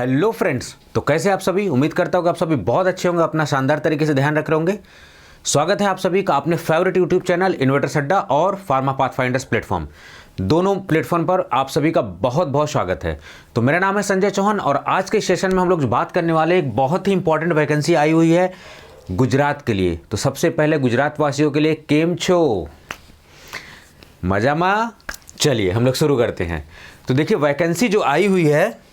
Hello friends, तो कैसे आप सभी। उम्मीद करता हूँ कि आप सभी बहुत अच्छे होंगे, अपना शानदार तरीके से ध्यान रख रहे होंगे। स्वागत है आप सभी का अपने फेवरेट यूट्यूब चैनल इन्वर्टर्स अड्डा और फार्मा पाथफाइंडर्स प्लेटफॉर्म, दोनों प्लेटफॉर्म पर आप सभी का बहुत बहुत स्वागत है। तो मेरा नाम है संजय चौहान और आज के सेशन में हम लोग बात करने वाले एक बहुत ही इंपॉर्टेंट वैकेंसी आई हुई है गुजरात के लिए। तो सबसे पहले गुजरात वासियों के लिए केम छो, मजामा। चलिए हम लोग शुरू करते हैं। तो देखिए वैकेंसी जो आई हुई है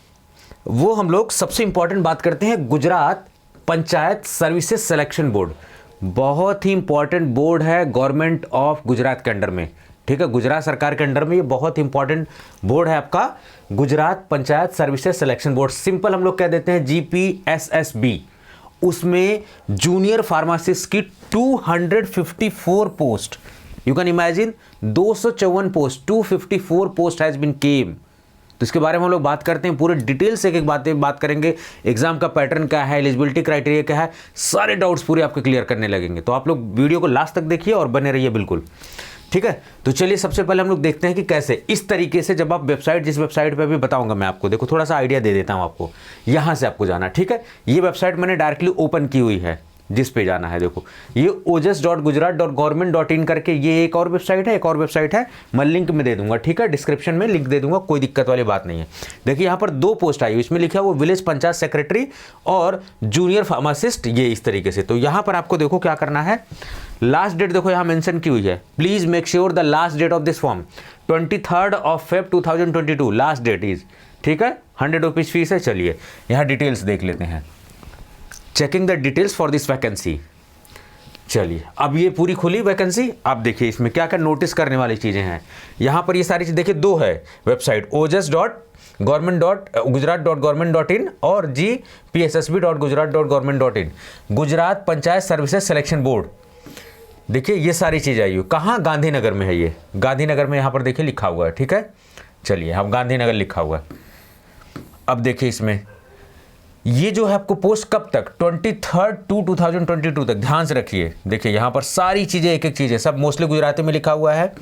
वो हम लोग सबसे इंपॉर्टेंट बात करते हैं Gujarat panchayat services selection board. बहुत ही इंपॉर्टेंट बोर्ड है गवर्नमेंट ऑफ गुजरात के अंडर में, ठीक है, गुजरात सरकार के अंडर में ये बहुत इंपॉर्टेंट बोर्ड है आपका Gujarat panchayat services selection board. Simple हम लोग कह देते हैं GPSSB। उसमें जूनियर फार्मासिस्ट की 254 post, you can imagine 254 post, 254 post has been came. तो इसके बारे में हम लोग बात करते हैं, पूरे डिटेल से एक बात करेंगे। एग्जाम का पैटर्न क्या है, एलिजिबिलिटी क्राइटेरिया क्या है, सारे डाउट्स पूरे आपके क्लियर करने लगेंगे। तो आप लोग वीडियो को लास्ट तक देखिए और बने रहिए बिल्कुल, ठीक है। तो चलिए सबसे पहले हम लोग देखते हैं कि कैसे इस तरीके से जब आप वेबसाइट, जिस वेबसाइट पे भी बताऊंगा मैं आपको, देखो थोड़ा सा आइडिया दे देता हूं आपको, यहां से आपको जाना, ठीक है। ये वेबसाइट मैंने डायरेक्टली ओपन की हुई है, जिस पे जाना है देखो, ये ojas.gujarat.government.in करके ये एक और वेबसाइट है, मैं लिंक में दे दूंगा, ठीक है, डिस्क्रिप्शन में लिंक दे दूंगा, कोई दिक्कत वाली बात नहीं है। देखिए यहाँ पर 2 पोस्ट आई, इसमें लिखा है वो विलेज पंचायत सेक्रेटरी और जूनियर फार्मासिस्ट, ये इस तरीके से। तो यहाँ पर आपको देखो क्या करना है, लास्ट डेट देखो यहाँ मेंशन की हुई है, please make sure the last date of this form 23 Feb 2022 last date is, ठीक है। 100 रुपीज फीस है। चलिए यहाँ डिटेल्स देख लेते हैं, checking the details for this vacancy. चलिए अब ये पूरी खुली वैकेंसी, आप देखिए इसमें क्या क्या नोटिस करने वाली चीज़ें हैं। यहाँ पर ये सारी चीज़ देखिए, 2 है वेबसाइट, ojas.government.gujarat.government.in और GPSSB.gujarat.government.in, Gujarat panchayat services selection board. देखिए ये सारी चीज़ आई हुई कहाँ, गांधीनगर में है, ये गांधीनगर में यहाँ पर देखिए लिखा हुआ है, ठीक है। चलिए अब गांधीनगर लिखा हुआ है। अब देखिए इसमें ये जो है आपको पोस्ट कब तक, 23 टू 2022 तक, ध्यान से रखिए। देखिए यहाँ पर सारी चीज़ें, एक एक चीज़ें सब मोस्टली गुजराती में लिखा हुआ है,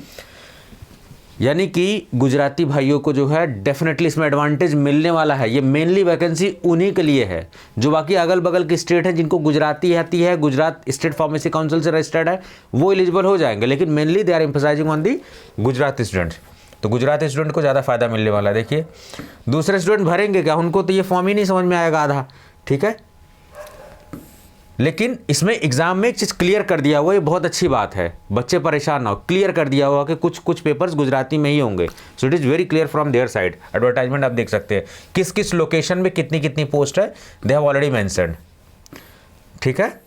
यानी कि गुजराती भाइयों को जो है डेफिनेटली इसमें एडवांटेज मिलने वाला है। ये मेनली वैकेंसी उन्हीं के लिए है जो बाकी अगल बगल की स्टेट है, जिनको गुजराती आती है, गुजरात स्टेट फार्मेसी काउंसिल से रजिस्टर्ड है, वो एलिजिबल हो जाएंगे, लेकिन mainly they are emphasising on the Gujarati students. तो गुजराती स्टूडेंट को ज़्यादा फायदा मिलने वाला है। देखिए दूसरे स्टूडेंट भरेंगे क्या, उनको तो ये फॉर्म ही नहीं समझ में आएगा आधा, ठीक है। लेकिन इसमें एग्जाम में एक चीज़ क्लियर कर दिया हुआ, ये बहुत अच्छी बात है, बच्चे परेशान ना हो, क्लियर कर दिया हुआ कि कुछ पेपर्स गुजराती में ही होंगे। So it is very clear from their side. Advertisement आप देख सकते हैं किस किस लोकेशन में कितनी कितनी पोस्ट है, दे हैव ऑलरेडी मेंशन्ड, ठीक है।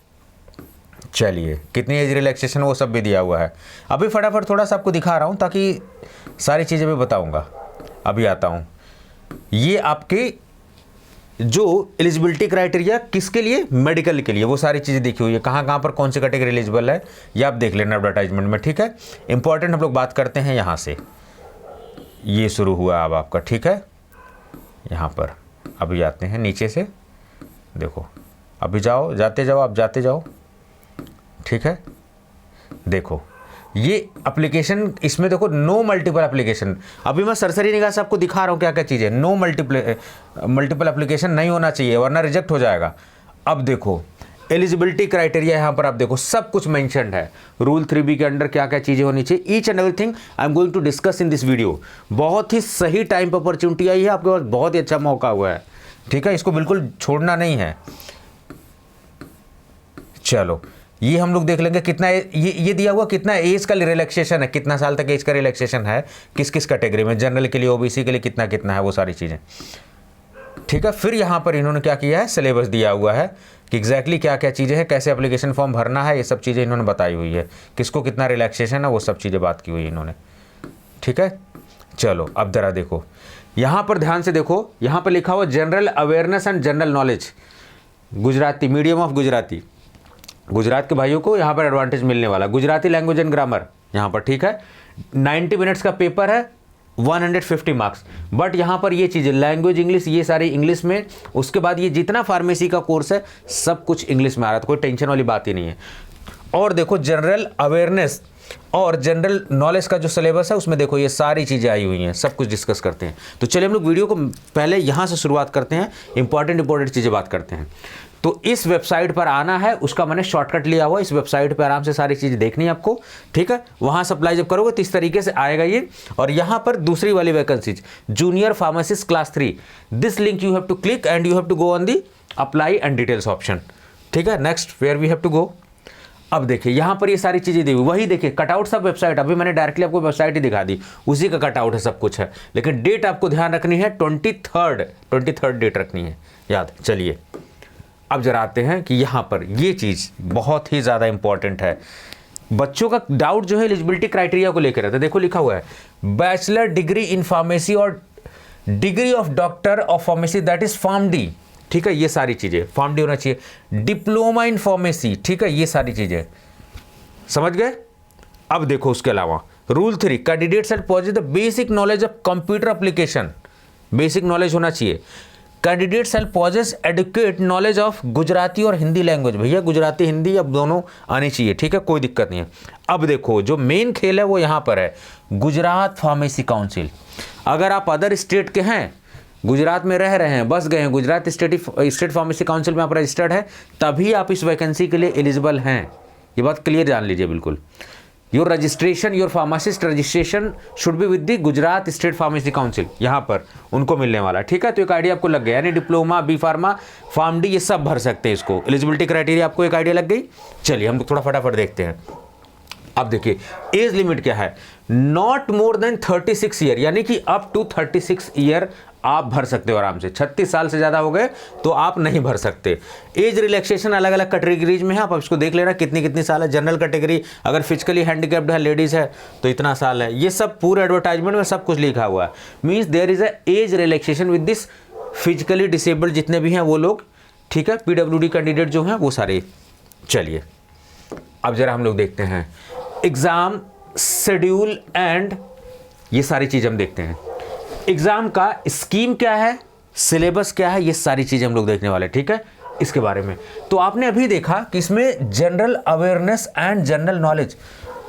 चलिए कितनी एज रिलैक्सेशन वो सब भी दिया हुआ है। अभी फटाफट थोड़ा सा आपको दिखा रहा हूँ ताकि सारी चीज़ें भी बताऊँगा। अभी आता हूँ, ये आपके जो एलिजिबिलिटी क्राइटेरिया किसके लिए, मेडिकल के लिए, वो सारी चीज़ें देखी हुई है, कहाँ कहाँ पर कौन सी कैटेगरी एलिजिबल है, ये आप देख लेना एडवर्टाइजमेंट में, ठीक है। इंपॉर्टेंट हम लोग बात करते हैं यहाँ से, ये शुरू हुआ अब आपका, ठीक है। यहाँ पर अभी आते हैं नीचे से, देखो अभी जाओ, जाते जाओ, आप जाते जाओ, ठीक है। देखो ये एप्लीकेशन, इसमें देखो नो मल्टीपल एप्लीकेशन, अभी मैं सरसरी निगाह से आपको दिखा रहा हूँ क्या क्या चीज़ें, नो मल्टीपल एप्लीकेशन नहीं होना चाहिए वरना रिजेक्ट हो जाएगा। अब देखो एलिजिबिलिटी क्राइटेरिया यहाँ पर आप देखो सब कुछ मेंशन्ड है, रूल 3B के अंडर क्या क्या चीज़ें होनी चाहिए, each and everything I am going to discuss in this video. बहुत ही सही टाइम पर अपॉर्चुनिटी आई है आपके पास, बहुत ही अच्छा मौका हुआ है, ठीक है, इसको बिल्कुल छोड़ना नहीं है। चलो ये हम लोग देख लेंगे कितना ये दिया हुआ, कितना एज का रिलैक्सेशन है, कितना साल तक एज का रिलैक्सेशन है, किस किस कैटेगरी में, जनरल के लिए, OBC के लिए कितना कितना है, वो सारी चीज़ें, ठीक है। फिर यहाँ पर इन्होंने क्या किया है, सिलेबस दिया हुआ है कि एग्जैक्टली क्या क्या चीज़ें हैं, कैसे एप्लीकेशन फॉर्म भरना है, ये सब चीज़ें इन्होंने बताई हुई है, किसको कितना रिलैक्सेशन है, वो सब चीज़ें बात की हुई है इन्होंने, ठीक है। चलो अब ज़रा देखो यहाँ पर ध्यान से देखो, यहाँ पर लिखा हुआ general awareness and general knowledge, Gujarati, medium of Gujarati, Gujarat के भाइयों को यहाँ पर एडवांटेज मिलने वाला, गुजराती लैंग्वेज एंड ग्रामर यहाँ पर, ठीक है। 90 मिनट्स का पेपर है, 150 मार्क्स, बट यहाँ पर ये चीज़ें लैंग्वेज इंग्लिश, ये सारी इंग्लिश में, उसके बाद ये जितना फार्मेसी का कोर्स है सब कुछ इंग्लिश में आ रहा है, तो कोई टेंशन वाली बात ही नहीं है। और देखो जनरल अवेयरनेस और जनरल नॉलेज का जो सिलेबस है उसमें देखो ये सारी चीज़ें आई हुई हैं, सब कुछ डिस्कस करते हैं। तो चलिए हम लोग वीडियो को पहले यहाँ से शुरुआत करते हैं, इंपॉर्टेंट चीज़ें बात करते हैं। तो इस वेबसाइट पर आना है, उसका मैंने शॉर्टकट लिया हुआ, इस वेबसाइट पर आराम से सारी चीज़ें देखनी है आपको, ठीक है। वहाँ सप्लाई जब करोगे तो इस तरीके से आएगा ये। और यहाँ पर दूसरी वाली vacancies, junior pharmacist class 3, this link you have to click and you have to go on the apply and details option, ठीक है। Next where we have to go. अब देखिए यहाँ पर ये सारी चीज़ें दी हुई, वही देखिए कटआउट सब वेबसाइट, अभी मैंने डायरेक्टली आपको वेबसाइट ही दिखा दी, उसी का कटआउट है, सब कुछ है। लेकिन डेट आपको ध्यान रखनी है 23rd डेट रखनी है याद। चलिए अब जरा आते हैं कि यहाँ पर ये चीज़ बहुत ही ज़्यादा इंपॉर्टेंट है। बच्चों का डाउट जो है एलिजिबिलिटी क्राइटेरिया को लेकर रहता है। देखो लिखा हुआ है बैचलर डिग्री इन फार्मेसी और degree of doctor of pharmacy that is PharmD, ठीक है। ये सारी चीज़ें फार्मडी होना चाहिए, डिप्लोमा इन फार्मेसी, ठीक है। ये सारी चीज़ें समझ गए। अब देखो उसके अलावा rule 3, candidates have positive the basic knowledge of computer application, basic knowledge होना चाहिए। Candidates have possess adequate knowledge of Gujarati और हिंदी लैंग्वेज, भैया गुजराती हिंदी अब दोनों आनी चाहिए, ठीक है, कोई दिक्कत नहीं है। अब देखो जो मेन खेल है वो यहाँ पर है, गुजरात फार्मेसी काउंसिल। अगर आप अदर स्टेट के हैं, गुजरात में रह रहे हैं, बस गए हैं, गुजरात स्टेट फार्मेसी काउंसिल में आप रजिस्टर्ड है, तभी आप इस वैकेंसी के लिए एलिजिबल हैं। ये बात क्लियर जान लीजिए बिल्कुल। Your registration, your pharmacist registration should be with the Gujarat state pharmacy council, यहाँ पर उनको मिलने वाला, ठीक है। तो एक आइडिया आपको लग गया, यानी डिप्लोमा, बी फार्मा, फार्मडी ये सब भर सकते हैं इसको। एलिजिबिलिटी क्राइटेरिया आपको एक आइडिया लग गई। चलिए हम थोड़ा फटाफट देखते हैं। अब देखिए एज लिमिट क्या है, नॉट मोर देन 36 ईयर, यानी कि अप टू 36 ईयर आप भर सकते हो आराम से। 36 साल से ज़्यादा हो गए तो आप नहीं भर सकते। एज रिलैक्सेशन अलग अलग कैटेगरीज में है, आप इसको देख लेना कितनी कितनी साल है। जनरल कैटेगरी अगर फिजिकली हैंडीकैप्ड है, लेडीज़ है तो इतना साल है। ये सब पूरे एडवर्टाइजमेंट में सब कुछ लिखा हुआ है। Means there is a age relaxation with this physically disabled जितने भी हैं वो लोग, ठीक है। PWD कैंडिडेट जो हैं वो सारे। चलिए अब जरा हम लोग देखते हैं एग्ज़ाम शेड्यूल एंड ये सारी चीज़ हम देखते हैं। एग्ज़ाम का स्कीम क्या है, सिलेबस क्या है, ये सारी चीज़ें हम लोग देखने वाले, ठीक है, इसके बारे में। तो आपने अभी देखा कि इसमें general awareness and general knowledge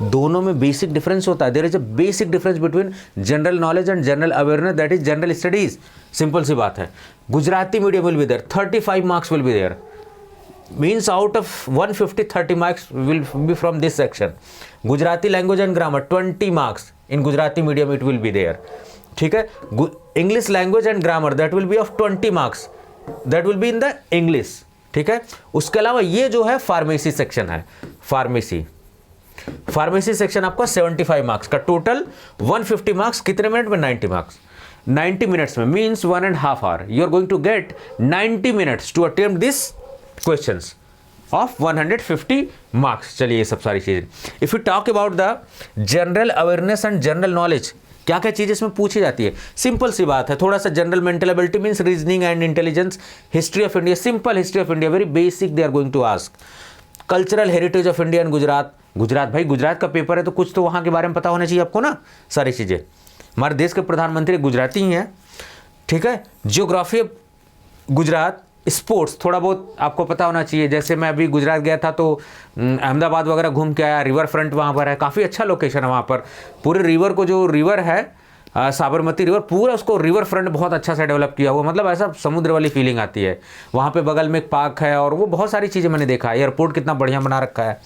दोनों में बेसिक डिफरेंस होता है। There is a basic difference between general knowledge and general awareness, that is general studies. Simple सी बात है। Gujarati medium will be there, 35 marks will be there, means out of 150 30 marks will be from this section. Gujarati language and grammar 20 marks in Gujarati medium it will be there, ठीक है। English language and grammar that will be of 20 marks, that will be in the English, ठीक है। उसके अलावा ये जो है pharmacy section है, फार्मेसी सेक्शन आपका 75 मार्क्स का, टोटल 150 मार्क्स, कितने मिनट में, 90 मार्क्स, 90 मिनट्स में, means 1.5 hour you are going to get 90 minutes to attempt this questions of 150 marks। चलिए ये सब सारी चीजें। If you talk about the general awareness and general knowledge, क्या क्या चीजें इसमें पूछी जाती है, सिंपल सी बात है। थोड़ा सा general mental ability means reasoning and intelligence, history of India, simple history of India, very basic they are going to ask. Cultural heritage of India and Gujarat, Gujarat भाई गुजरात का पेपर है तो कुछ तो वहाँ के बारे में पता होना चाहिए आपको ना, सारी चीज़ें। हमारे देश के प्रधानमंत्री गुजराती ही हैं, ठीक है। जियोग्राफी ऑफ गुजरात, स्पोर्ट्स थोड़ा बहुत आपको पता होना चाहिए। जैसे मैं अभी गुजरात गया था तो अहमदाबाद वगैरह घूम के आया, रिवर फ्रंट वहाँ पर है, काफ़ी अच्छा लोकेशन है वहाँ पर। पूरे रिवर को, जो रिवर है साबरमती रिवर, पूरा उसको रिवर फ्रंट बहुत अच्छा से डेवलप किया हुआ, मतलब ऐसा समुद्र वाली फीलिंग आती है। वहाँ पे बगल में एक पार्क है और वो बहुत सारी चीज़ें मैंने देखा। एयरपोर्ट कितना बढ़िया बना रखा है,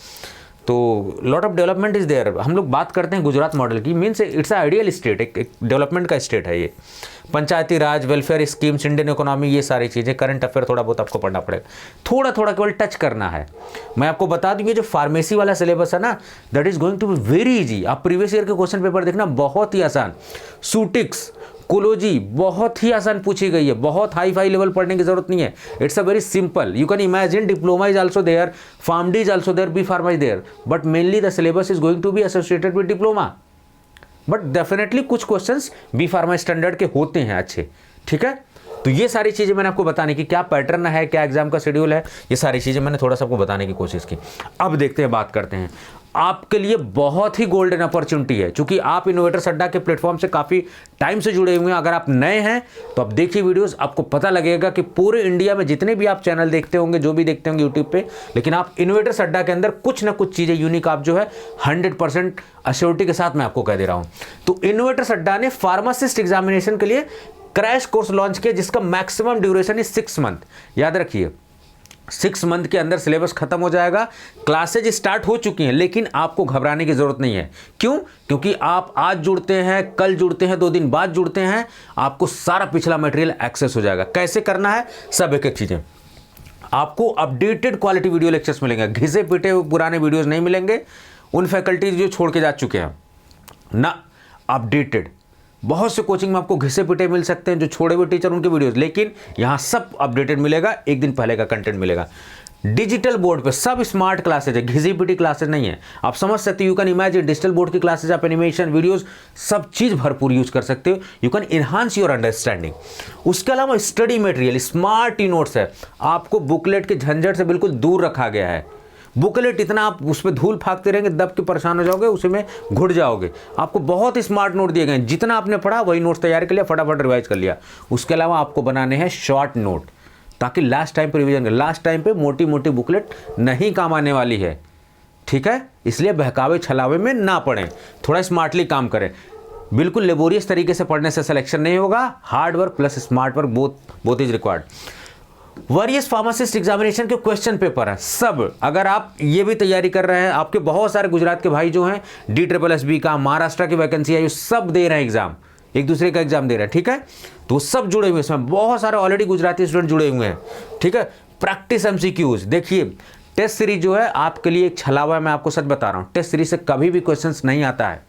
तो lot of development is there. हम लोग बात करते हैं गुजरात मॉडल की, मीन्स इट्स आइडियल स्टेट, एक डेवलपमेंट का स्टेट है ये। Panchayati Raj, welfare schemes, Indian economy, ये सारी चीज़ें, करंट अफेयर थोड़ा बहुत आपको पढ़ना पड़ेगा, थोड़ा थोड़ा केवल टच करना है। मैं आपको बता दूँ, ये जो फार्मेसी वाला सिलेबस है ना, that is going to be very easy. आप प्रीवियस ईयर के क्वेश्चन पेपर देखना, बहुत ही आसान। सूटिक्स, कोलोजी बहुत ही आसान पूछी गई है, बहुत हाई फाई लेवल पढ़ने की जरूरत नहीं है। It's a very simple, you can imagine diploma is also there, PharmD is also there, B pharma is there, but mainly the syllabus is going to be associated with diploma. But definitely कुछ questions B pharma standard के होते हैं अच्छे, ठीक है। तो ये सारी चीज़ें मैंने आपको बताने की, क्या पैटर्न है, क्या एग्जाम का शेड्यूल है, ये सारी चीज़ें मैंने थोड़ा सा आपको बताने की कोशिश की। अब देखते हैं, बात करते हैं आपके लिए बहुत ही गोल्डन अपॉर्चुनिटी है, क्योंकि आप इनोवेटर्स अड्डा के प्लेटफॉर्म से काफ़ी टाइम से जुड़े हुए हैं। अगर आप नए हैं तो आप देखिए वीडियोस, आपको पता लगेगा कि पूरे इंडिया में जितने भी आप चैनल देखते होंगे, जो भी देखते होंगे यूट्यूब पे, लेकिन आप इनोवेटर्स अड्डा के अंदर कुछ ना कुछ चीज़ें यूनिक आप जो है 100% अश्योरिटी के साथ मैं आपको कह दे रहा हूँ। तो इनोवेटर्स अड्डा ने फार्मासिस्ट एग्जामिनेशन के लिए क्रैश कोर्स लॉन्च किया, जिसका मैक्सिमम ड्यूरेशन इज 6 मंथ। याद रखिए 6 मंथ के अंदर सिलेबस खत्म हो जाएगा, क्लासेज स्टार्ट हो चुकी हैं, लेकिन आपको घबराने की जरूरत नहीं है। क्यों? क्योंकि आप आज जुड़ते हैं, कल जुड़ते हैं, 2 दिन बाद जुड़ते हैं, आपको सारा पिछला मटेरियल एक्सेस हो जाएगा। कैसे करना है, सब एक एक चीजें। आपको अपडेटेड क्वालिटी वीडियो लेक्चर्स मिलेंगे, घिसे पिटे हुए पुराने वीडियोस नहीं मिलेंगे उन फैकल्टीज जो छोड़ के जा चुके हैं ना, अपडेटेड। बहुत से कोचिंग में आपको घिसे पिटे मिल सकते हैं जो छोड़े हुए टीचर उनके वीडियोस, लेकिन यहां सब अपडेटेड मिलेगा, एक दिन पहले का कंटेंट मिलेगा। डिजिटल बोर्ड पे सब स्मार्ट क्लासेज है, घिसी पिटी क्लासेज नहीं है। आप समझ सकते हो, you can imagine digital board की क्लासेज, आप एनिमेशन वीडियोस सब चीज भरपूर यूज कर सकते हो। You can enhance your understanding. उसके अलावा study material smart e notes है, आपको बुकलेट के झंझट से बिल्कुल दूर रखा गया है। बुकलेट इतना आप उस पर धूल फाँकते रहेंगे, दब के परेशान हो जाओगे, उसी में घुट जाओगे। आपको बहुत स्मार्ट नोट दिए गए, जितना आपने पढ़ा वही नोट्स तैयार कर लिया, फटाफट रिवाइज कर लिया। उसके अलावा आपको बनाने हैं शॉर्ट नोट, ताकि लास्ट टाइम पे रिवीजन करें। लास्ट टाइम पे मोटी मोटी बुकलेट नहीं काम आने वाली है, ठीक है? इसलिए बहकावे छलावे में ना पढ़ें, थोड़ा स्मार्टली काम करें। बिल्कुल लेबोरियस तरीके से पढ़ने से सिलेक्शन नहीं होगा, hard work plus smart work both is required. Various pharmacist examination के क्वेश्चन पेपर है सब। अगर आप ये भी तैयारी कर रहे हैं, आपके बहुत सारे गुजरात के भाई जो हैं DSSB का, महाराष्ट्र की वैकेंसी है, ये सब दे रहे हैं एग्जाम, एक दूसरे का एग्जाम दे रहे हैं, ठीक है? तो सब जुड़े हुए इसमें, बहुत सारे ऑलरेडी गुजराती स्टूडेंट जुड़े हुए हैं, ठीक है? प्रैक्टिस MCQs देखिए, टेस्ट सीरीज जो है आपके लिए एक छलावा है, मैं आपको सच बता रहा हूँ। टेस्ट सीरीज से कभी भी क्वेश्चन नहीं आता है,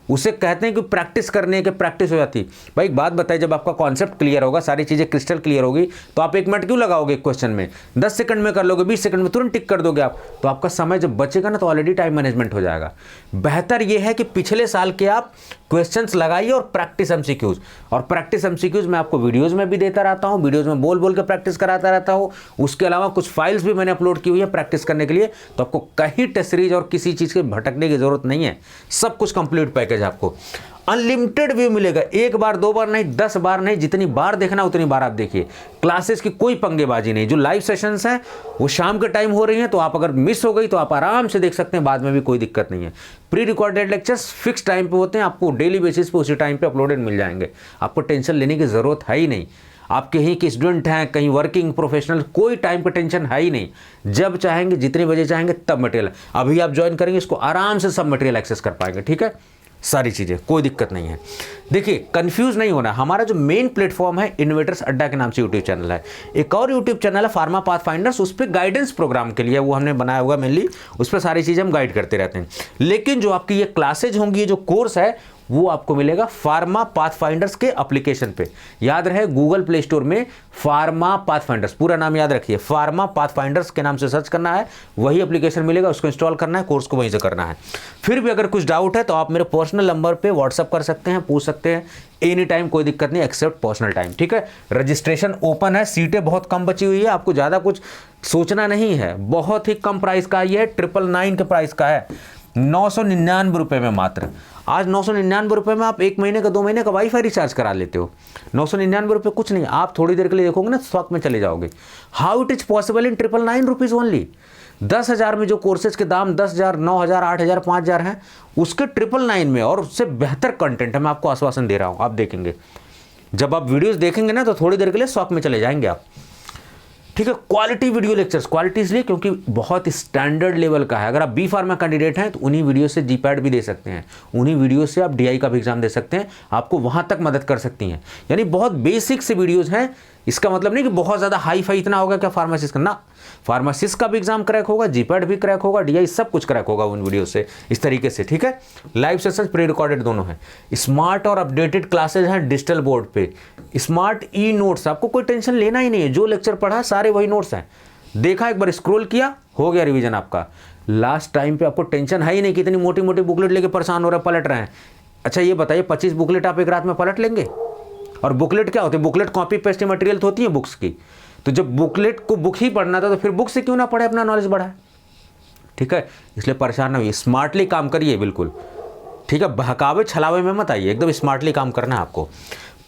उसे कहते हैं कि प्रैक्टिस करने के प्रैक्टिस हो जाती। भाई एक बात बताइए, जब आपका कॉन्सेप्ट क्लियर होगा, सारी चीज़ें क्रिस्टल क्लियर होगी, तो आप 1 मिनट क्यों लगाओगे एक क्वेश्चन में? 10 सेकंड में कर लोगे, 20 सेकंड में तुरंत टिक कर दोगे आप। तो आपका समय जब बचेगा ना, तो ऑलरेडी टाइम मैनेजमेंट हो जाएगा। बेहतर यह है कि पिछले साल के आप क्वेश्चंस लगाइए और प्रैक्टिस MCQs। और प्रैक्टिस MCQs मैं आपको वीडियोज़ में भी देता रहता हूँ, वीडियोज़ में बोल बोल के प्रैक्टिस कराता रहता हूँ। उसके अलावा कुछ फाइल्स भी मैंने अपलोड की हुई है प्रैक्टिस करने के लिए, तो आपको कहीं टेस्ट सीरीज और किसी चीज़ के भटकने की जरूरत नहीं है। सब कुछ कंप्लीट पैकेज आपको अनलिमिटेड व्यू मिलेगा, 1 बार 2 बार नहीं, 10 बार नहीं, जितनी बार देखना उतनी बार आप देखिए। क्लासेस की कोई पंगेबाजी नहीं, जो लाइव सेशंस हैं वो शाम के टाइम हो रही हैं, तो आप अगर मिस हो गई तो आप आराम से देख सकते हैं, बाद में भी कोई दिक्कत नहीं है। Pre recorded lectures fix time पे होते हैं, आपको डेली बेसिस पे उसी टाइम पे अपलोडेड मिल जाएंगे। आपको टेंशन लेने की ज़रूरत है ही नहीं। आप कहीं के स्टूडेंट हैं, कहीं वर्किंग प्रोफेशनल, कोई टाइम का टेंशन है ही नहीं। जब चाहेंगे, जितने बजे चाहेंगे तब मटेरियल, अभी आप ज्वाइन करेंगे इसको, आराम से सब मटेरियल एक्सेस कर पाएंगे, ठीक है? सारी चीज़ें, कोई दिक्कत नहीं है। देखिए कंफ्यूज नहीं होना, हमारा जो मेन प्लेटफॉर्म है इनोवेटर्स अड्डा के नाम से यूट्यूब चैनल है। एक और यूट्यूब चैनल है फार्मा पाथ फाइंडर्स, उस पर गाइडेंस प्रोग्राम के लिए वो हमने बनाया हुआ मेनली, उस पर सारी चीज़ें हम गाइड करते रहते हैं। लेकिन जो आपकी ये क्लासेज होंगी, ये जो कोर्स है, वो आपको मिलेगा फार्मा पाथ फाइंडर्स के एप्लीकेशन पे। याद रहे, गूगल प्ले स्टोर में फार्मा पाथ फाइंडर्स, पूरा नाम याद रखिए, फार्मा पाथ फाइंडर्स के नाम से सर्च करना है, वही एप्लीकेशन मिलेगा, उसको इंस्टॉल करना है, कोर्स को वहीं से करना है। फिर भी अगर कुछ डाउट है तो आप मेरे पर्सनल नंबर पे व्हाट्सअप कर सकते हैं, पूछ सकते हैं एनी टाइम, कोई दिक्कत नहीं, एक्सेप्ट पर्सनल टाइम, ठीक है? रजिस्ट्रेशन ओपन है, सीटें बहुत कम बची हुई है, आपको ज़्यादा कुछ सोचना नहीं है। बहुत ही कम प्राइस का ये है, 999 के प्राइस का है, 999 रुपये में मात्र। आज 999 रुपये में आप 1 महीने का 2 महीने का वाईफाई रिचार्ज करा लेते हो। 999 रुपये कुछ नहीं, आप थोड़ी देर के लिए देखोगे ना, शौक में चले जाओगे। How it is possible in 999 rupees only. 10,000 में जो कोर्सेज के दाम 10,000, 9,000, 8,000, 5,000 हैं, उसके 999 में, और उससे बेहतर कंटेंट है, मैं आपको आश्वासन दे रहा हूँ। आप देखेंगे, जब आप वीडियोस देखेंगे ना, तो थोड़ी देर के लिए शौक में चले जाएंगे आप, ठीक है? क्वालिटी वीडियो लेक्चर्स, क्वालिटी इसलिए क्योंकि बहुत स्टैंडर्ड लेवल का है। अगर आप B फार्मा कैंडिडेट हैं तो उन्हीं वीडियो से GPAT भी दे सकते हैं, उन्हीं वीडियो से आप DI का भी एग्जाम दे सकते हैं, आपको वहां तक मदद कर सकती हैं। यानी बहुत बेसिक से वीडियोस हैं, इसका मतलब नहीं कि बहुत ज़्यादा हाई फाई इतना होगा क्या फार्मासिस्ट का, ना, फार्मासिस्ट का भी एग्जाम क्रैक होगा, GPAT भी क्रैक होगा, DI सब कुछ क्रैक होगा उन वीडियो से, इस तरीके से, ठीक है? लाइव सेशन प्री रिकॉर्डेड दोनों हैं। स्मार्ट और अपडेटेड क्लासेज हैं डिजिटल बोर्ड पे, स्मार्ट ई नोट्स, आपको कोई टेंशन लेना ही नहीं है, जो लेक्चर पढ़ा सारे वही नोट्स हैं, देखा एक बार स्क्रॉल किया, हो गया रिवीजन आपका। लास्ट टाइम पे आपको टेंशन है ही नहीं कि इतनी मोटी मोटी बुकलेट लेके परेशान हो रहे हैं, पलट रहे हैं। अच्छा ये बताइए, 25 बुकलेट आप एक रात में पलट लेंगे? और बुकलेट क्या होती है? बुकलेट कॉपी पेस्ट मटेरियल तो होती है बुक्स की। तो जब बुकलेट को बुक ही पढ़ना था, तो फिर बुक से क्यों ना पढ़े, अपना नॉलेज बढ़ाए। ठीक है, इसलिए परेशान ना होइए, स्मार्टली काम करिए बिल्कुल, ठीक है, बहकावे छलावे में मत आइए, एकदम स्मार्टली काम करना है आपको।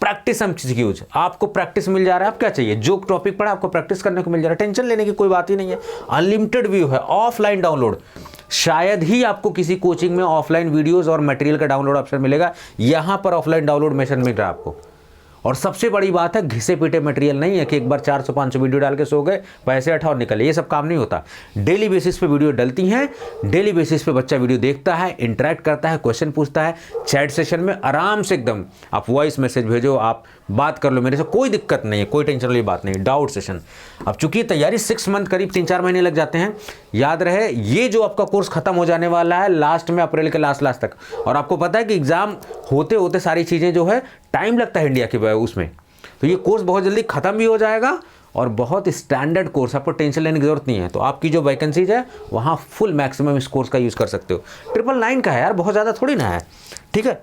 प्रैक्टिस हम चीज़ की यूज, आपको प्रैक्टिस मिल जा रहा है, आप क्या चाहिए, जो टॉपिक पढ़ा आपको प्रैक्टिस करने को मिल जा रहा है, टेंशन लेने की कोई बात ही नहीं है। अनलिमिटेड व्यू है, ऑफलाइन डाउनलोड, शायद ही आपको किसी कोचिंग में ऑफलाइन वीडियोस और मटेरियल का डाउनलोड ऑप्शन मिलेगा, यहाँ पर ऑफलाइन डाउनलोड मिशन मिल रहा है आपको। और सबसे बड़ी बात है, घिसे पीटे मटेरियल नहीं है कि एक बार 400-500 वीडियो डाल के सो गए, पैसे उठाओ निकले, ये सब काम नहीं होता। डेली बेसिस पे वीडियो डलती हैं, डेली बेसिस पे बच्चा वीडियो देखता है, इंटरेक्ट करता है, क्वेश्चन पूछता है, चैट सेशन में आराम से एकदम आप वॉइस मैसेज भेजो, आप बात कर लो मेरे से, कोई दिक्कत नहीं है, कोई टेंशन वाली बात नहीं। डाउट सेशन, अब चूंकि तैयारी 6 मंथ करीब 3-4 महीने लग जाते हैं, याद रहे ये जो आपका कोर्स खत्म हो जाने वाला है लास्ट में, अप्रैल के लास्ट तक, और आपको पता है कि एग्जाम होते होते सारी चीज़ें जो है टाइम लगता है इंडिया के उसमें, तो ये कोर्स बहुत जल्दी खत्म भी हो जाएगा और बहुत स्टैंडर्ड कोर्स, आपको टेंशन लेने की जरूरत नहीं है। तो आपकी जो वैकेंसीज है वहाँ फुल मैक्सिमम इस कोर्स का यूज़ कर सकते हो। 999 का है यार, बहुत ज़्यादा थोड़ी ना है, ठीक है।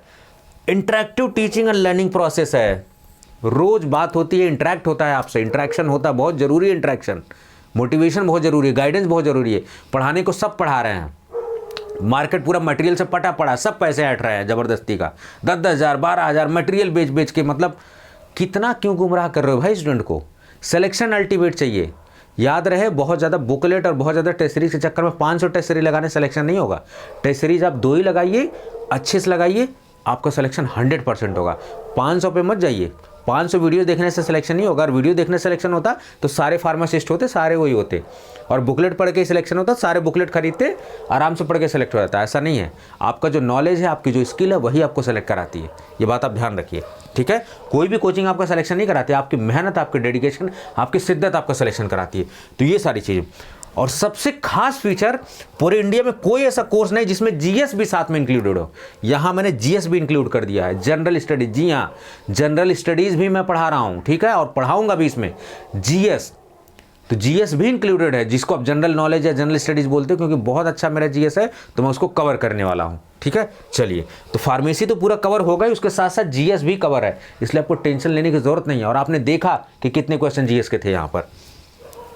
Interactive teaching and learning process है, रोज बात होती है, इंटरेक्ट होता है आपसे, इंटरेक्शन होता है, बहुत जरूरी है इंटरेक्शन, मोटिवेशन बहुत जरूरी है, गाइडेंस बहुत जरूरी है। पढ़ाने को सब पढ़ा रहे हैं, मार्केट पूरा मटेरियल से पटा पड़ा, सब पैसे हट रहे हैं ज़बरदस्ती का, 10,000 12,000 मटेरियल बेच बेच के, मतलब कितना क्यों गुमराह कर रहे हो भाई स्टूडेंट को। सिलेक्शन अल्टीमेट चाहिए, याद रहे, बहुत ज़्यादा बुकलेट और बहुत ज़्यादा टेस्ट सीरीज के चक्कर में 500 टेस्ट सीरीज लगाने सिलेक्शन नहीं होगा। टेस्ट सीरीज आप 2 ही लगाइए, अच्छे से लगाइए, आपका सिलेक्शन 100% होगा। 500 पे मत जाइए, 500 वीडियो देखने से सिलेक्शन नहीं होगा। अगर वीडियो देखने से सिलेक्शन होता तो सारे फार्मासिस्ट होते, सारे वही होते, और बुकलेट पढ़ के सिलेक्शन होता, सारे बुकलेट खरीदते, आराम से पढ़ के सिलेक्ट हो जाता। ऐसा नहीं है, आपका जो नॉलेज है, आपकी जो स्किल है, वही आपको सेलेक्ट कराती है, ये बात आप ध्यान रखिए, ठीक है। कोई भी कोचिंग आपका सिलेक्शन नहीं कराती, आपकी मेहनत, आपकी डेडिकेशन, आपकी शिद्दत आपका सिलेक्शन कराती है। तो ये सारी चीज़ें, और सबसे खास फीचर, पूरे इंडिया में कोई ऐसा कोर्स नहीं जिसमें जीएस भी साथ में इंक्लूडेड हो। यहाँ मैंने जीएस भी इंक्लूड कर दिया है, जनरल स्टडीज, जी हाँ, जनरल स्टडीज भी मैं पढ़ा रहा हूँ, ठीक है, और पढ़ाऊंगा भी इसमें जीएस, तो जीएस भी इंक्लूडेड है, जिसको आप जनरल नॉलेज या जनरल स्टडीज बोलते हो, क्योंकि बहुत अच्छा मेरा जीएस है, तो मैं उसको कवर करने वाला हूँ, ठीक है। चलिए, तो फार्मेसी तो पूरा कवर होगा ही, उसके साथ साथ जीएस भी कवर है, इसलिए आपको टेंशन लेने की जरूरत नहीं है। और आपने देखा कि कितने क्वेश्चन जीएस के थे यहाँ पर,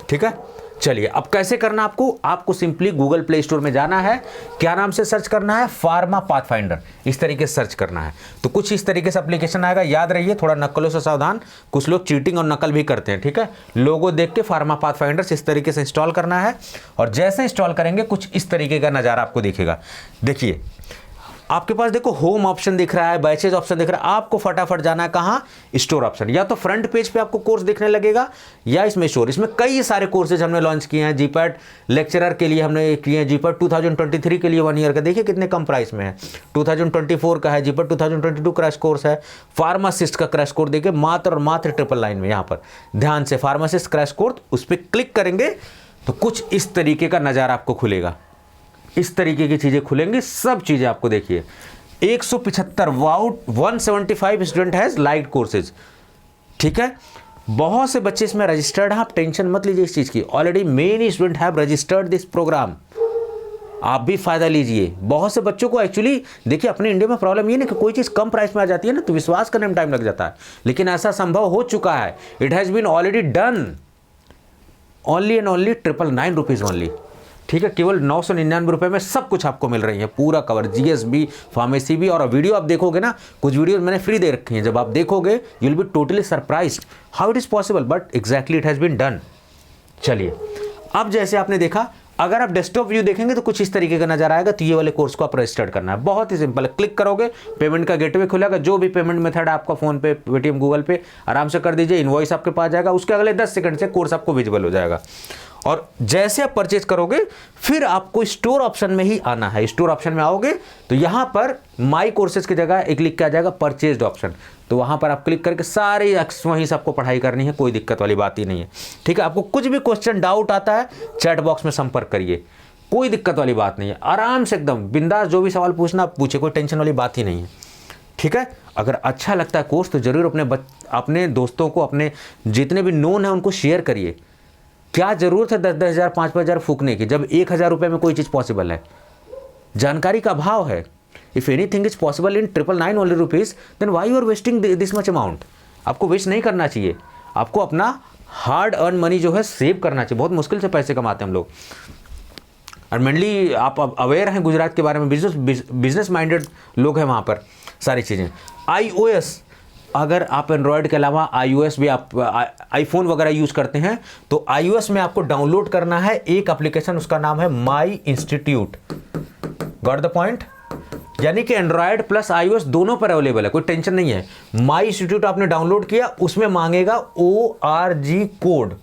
ठीक है। चलिए, अब कैसे करना आपको सिंपली गूगल प्ले स्टोर में जाना है, क्या नाम से सर्च करना है, फार्मा पाथफाइंडर, इस तरीके से सर्च करना है, तो कुछ इस तरीके से एप्लीकेशन आएगा। याद रहिए, थोड़ा नकलों से सावधान, कुछ लोग चीटिंग और नकल भी करते हैं, ठीक है। लोगो देख के फार्मा पाथफाइंडर इस तरीके से इंस्टॉल करना है, और जैसे इंस्टॉल करेंगे कुछ इस तरीके का नज़ारा आपको दिखेगा। देखिए, आपके पास देखो होम ऑप्शन दिख रहा है, बैचेज ऑप्शन दिख रहा है, आपको फटाफट जाना है कहाँ, स्टोर ऑप्शन। या तो फ्रंट पेज पे आपको कोर्स दिखने लगेगा, या इसमें स्टोर, इसमें कई सारे कोर्सेज हमने लॉन्च किए हैं। जीपैट लेक्चरर के लिए हमने किए हैं, जीपैट 2023 के लिए 1 ईयर का, देखिए कितने कम प्राइस में है। 2024 का है, जीपैट 2022 क्रैश कोर्स है, फार्मासिस्ट का क्रैश कोर्स देखिए मात्र और मात्र 999 में। यहाँ पर ध्यान से, फार्मासिस्ट क्रैश कोर्स, उस पर क्लिक करेंगे तो कुछ इस तरीके का नज़ारा आपको खुलेगा, इस तरीके की चीज़ें खुलेंगी, सब चीज़ें आपको देखिए। 175 वाउट 175 स्टूडेंट हैज़ लाइक कोर्सेज, ठीक है। बहुत से बच्चे इसमें रजिस्टर्ड हैं, आप टेंशन मत लीजिए इस चीज़ की। Already many student have registered this program, आप भी फायदा लीजिए। बहुत से बच्चों को एक्चुअली देखिए, अपने इंडिया में प्रॉब्लम ये ना कि कोई चीज़ कम प्राइस में आ जाती है ना, तो विश्वास करने में टाइम लग जाता है, लेकिन ऐसा संभव हो चुका है। It has been already done, only and only 999 rupees only, ठीक है। केवल 999 रुपये में सब कुछ आपको मिल रही है, पूरा कवर, जीएस भी, फार्मेसी भी। और वीडियो आप देखोगे ना, कुछ वीडियो मैंने फ्री दे रखी हैं, जब आप देखोगे you will be totally surprised how it is possible, but exactly it has been done. चलिए, अब जैसे आपने देखा, अगर आप डेस्कटॉप व्यू देखेंगे तो कुछ इस तरीके का नजर आएगा। तो ये वाले कोर्स को आप रजिस्टर्ड करना है, बहुत ही सिंपल है। क्लिक करोगे, पेमेंट का गेटवे खुलेगा, जो भी पेमेंट मेथड है आपका, फोन पे, पेटीएम, गूगल पे, आराम से कर दीजिए, इनवॉइस आपके पास जाएगा, उसके अगले 10 सेकंड से कोर्स आपको विजिबल हो जाएगा। और जैसे आप परचेज करोगे, फिर आपको स्टोर ऑप्शन में ही आना है। स्टोर ऑप्शन में आओगे तो यहाँ पर माई कोर्सेज की जगह एक लिख के आ जाएगा परचेज्ड ऑप्शन, तो वहाँ पर आप क्लिक करके सारे वहीं से आपको पढ़ाई करनी है, कोई दिक्कत वाली बात ही नहीं है, ठीक है। आपको कुछ भी क्वेश्चन डाउट आता है, चैट बॉक्स में संपर्क करिए, कोई दिक्कत वाली बात नहीं है, आराम से एकदम बिंदास जो भी सवाल पूछना आप पूछे, कोई टेंशन वाली बात ही नहीं है, ठीक है। अगर अच्छा लगता है कोर्स तो जरूर अपने दोस्तों को, अपने जितने भी नोन है उनको शेयर करिए। क्या जरूरत है 10-10 हज़ार 5-5 हज़ार फूकने की, जब 1,000 रुपये में कोई चीज़ पॉसिबल है। जानकारी का अभाव है। If anything is possible in 999 only rupees, then why you are wasting this much amount. आपको वेस्ट नहीं करना चाहिए, आपको अपना हार्ड अर्न मनी जो है सेव करना चाहिए। बहुत मुश्किल से पैसे कमाते हैं हम लोग। और मेनली आप अवेयर हैं गुजरात के बारे में, बिजनेस माइंडेड लोग हैं वहाँ पर सारी चीज़ें। iOS, अगर आप एंड्रॉयड के अलावा iOS भी आप आईफोन वगैरह यूज़ करते हैं तो iOS में आपको डाउनलोड करना है एक एप्लीकेशन, उसका नाम है माई इंस्टीट्यूट। Got the point? यानी कि एंड्रॉयड प्लस iOS दोनों पर अवेलेबल है, कोई टेंशन नहीं है। माई इंस्टीट्यूट आपने डाउनलोड किया, उसमें मांगेगा ORG कोड,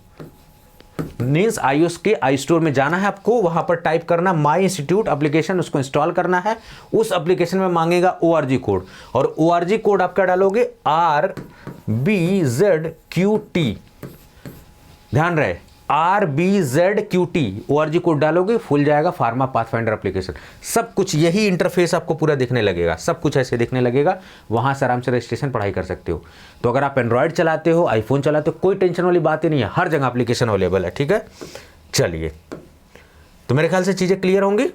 मीन्स iOS के आई स्टोर में जाना है आपको, वहां पर टाइप करना माई इंस्टीट्यूट एप्लीकेशन, उसको इंस्टॉल करना है। उस एप्लीकेशन में मांगेगा ORG कोड, और ORG कोड आप क्या डालोगे? RBZQT, ध्यान रहे RBZQT ORG कोड डालोगे, खुल जाएगा फार्मा पाथफाइंडर एप्लीकेशन। सब कुछ यही इंटरफेस आपको पूरा दिखने लगेगा, सब कुछ ऐसे दिखने लगेगा। वहां से आराम से रजिस्ट्रेशन पढ़ाई कर सकते हो। तो अगर आप एंड्रॉयड चलाते हो, आईफोन चलाते हो, कोई टेंशन वाली बात ही नहीं है, हर जगह एप्लीकेशन अवेलेबल है। ठीक है, चलिए, तो मेरे ख्याल से चीज़ें क्लियर होंगी।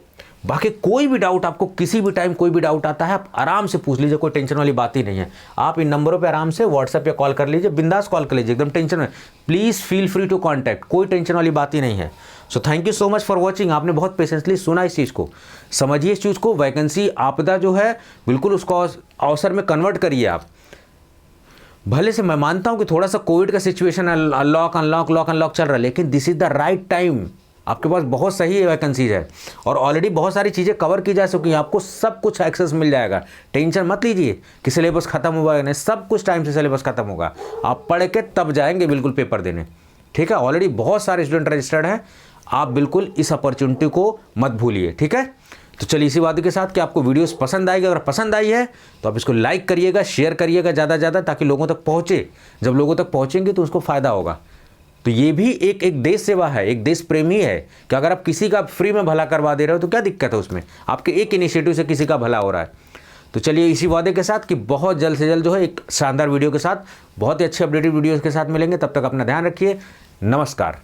बाकी कोई भी डाउट आपको किसी भी टाइम कोई भी डाउट आता है, आप आराम से पूछ लीजिए, कोई टेंशन वाली बात ही नहीं है। आप इन नंबरों पे आराम से व्हाट्सएप पे कॉल कर लीजिए, बिंदास कॉल कर लीजिए, एकदम टेंशन में। Please feel free to contact, कोई टेंशन वाली बात ही नहीं है। So thank you so much for watching. आपने बहुत पेशेंसली सुना इस चीज़ को, समझिए इस चीज़ को। वैकेंसी आपदा जो है बिल्कुल उसको अवसर में कन्वर्ट करिए आप। भले से मैं मानता हूँ कि थोड़ा सा कोविड का सिचुएशन लॉक अनलॉक चल रहा है, लेकिन this is the right time. आपके पास बहुत सही वैकेंसीज है और ऑलरेडी बहुत सारी चीज़ें कवर की जा चुकी हैं, आपको सब कुछ एक्सेस मिल जाएगा। टेंशन मत लीजिए कि सिलेबस खत्म हुआ है, नहीं, सब कुछ टाइम से सिलेबस खत्म होगा। आप पढ़ के तब जाएंगे बिल्कुल पेपर देने। ठीक है, ऑलरेडी बहुत सारे स्टूडेंट रजिस्टर्ड हैं, आप बिल्कुल इस अपॉर्चुनिटी को मत भूलिए। ठीक है, तो चलिए इसी बात के साथ कि आपको वीडियोस पसंद आएगी, अगर पसंद आई है तो आप इसको लाइक करिएगा, शेयर करिएगा ज़्यादा से ज़्यादा, ताकि लोगों तक पहुँचे। जब लोगों तक पहुँचेंगे तो उसको फ़ायदा होगा। तो ये भी एक देश सेवा है, एक देश प्रेमी है कि अगर आप किसी का फ्री में भला करवा दे रहे हो तो क्या दिक्कत है उसमें, आपके एक इनिशिएटिव से किसी का भला हो रहा है। तो चलिए इसी वादे के साथ कि बहुत जल्द से जल्द जो है एक शानदार वीडियो के साथ, बहुत ही अच्छे अपडेटेड वीडियोज़ के साथ मिलेंगे। तब तक अपना ध्यान रखिए, नमस्कार।